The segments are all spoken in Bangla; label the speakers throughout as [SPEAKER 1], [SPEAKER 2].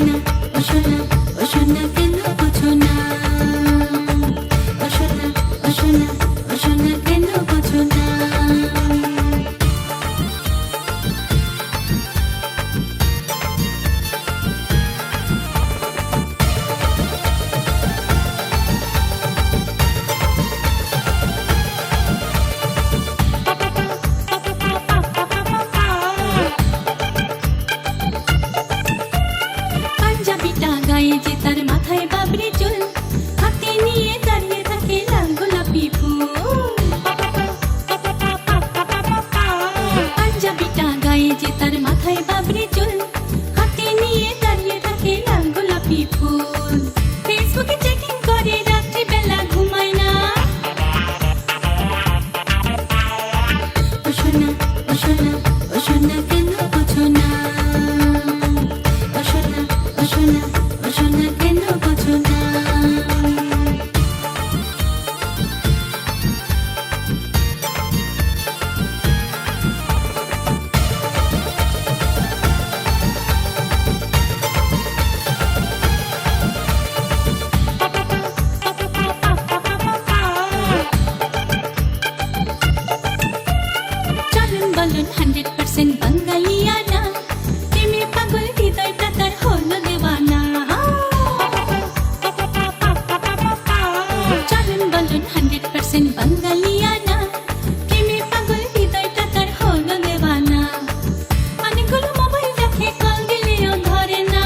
[SPEAKER 1] সোনা ও সোনা ও সোনা কেন বোঝো না ও সোনা ও সোনা ও সোনা কেন বোঝো না পাঞ্জাবিটা গায়ে যে তার মাথায় বাবরি চুল হাতে নিয়ে দাঁড়িয়ে থাকে লাল গোলাপি ফুল পাঞ্জাবিটা গায়ে যে তার মাথায় বাবরি চুল হাতে নিয়ে দাঁড়িয়ে থাকে লাল গোলাপি ফুল ফেসবুকে চেকিং করে রাত্রি বেলা ঘুমায় না ও সোনা ও সোনা ও সোনা কেন বোঝো না ও সোনা ও সোনা ও সোনা কেন বোঝো না চলন বলন 100% বাঙালিয়ানা প্রেমে পাগল হৃদয়টা তার হলো দেওয়ানা চলন বলন 100% বাঙালিয়ানা প্রেমে পাগল হৃদয়টা তার হলো দেওয়ানা অনেকগুলো মোবাইল রাখে কল দিলেও ধরে না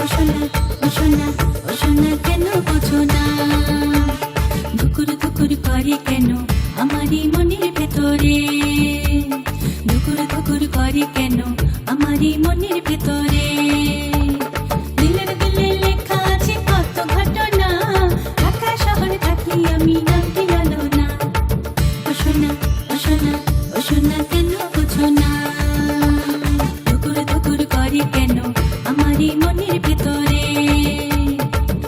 [SPEAKER 1] ও সোনা ও সোনা ও সোনা কেন বোঝো না ধুকুর ধুকুর করে কেন আমারই মনের ভেতরে ধুকুর ধুকুর করে কেন আমারই মনের ভেতরে দিলের দিলে লেখা আছে কত ঘটনা ঢাকা শহরে থাকি আমি নামটি জানো না ও সোনা ও সোনা ও সোনা কেন বোঝো না ধুকুর ধুকুর করে কেন আমারই মনের ভেতরে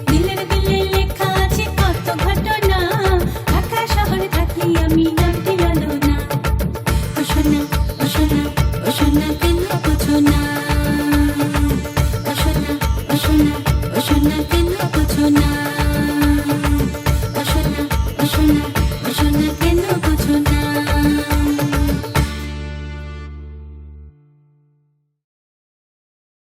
[SPEAKER 1] দিলের দিলে লেখা আছে কত ঘটনা ঢাকা শহরে থাকি আমি নামটি জানো না ও সোনা ও সোনা ও সোনা কেন বোঝো না ও সোনা ও সোনা ও সোনা কেন বোঝো না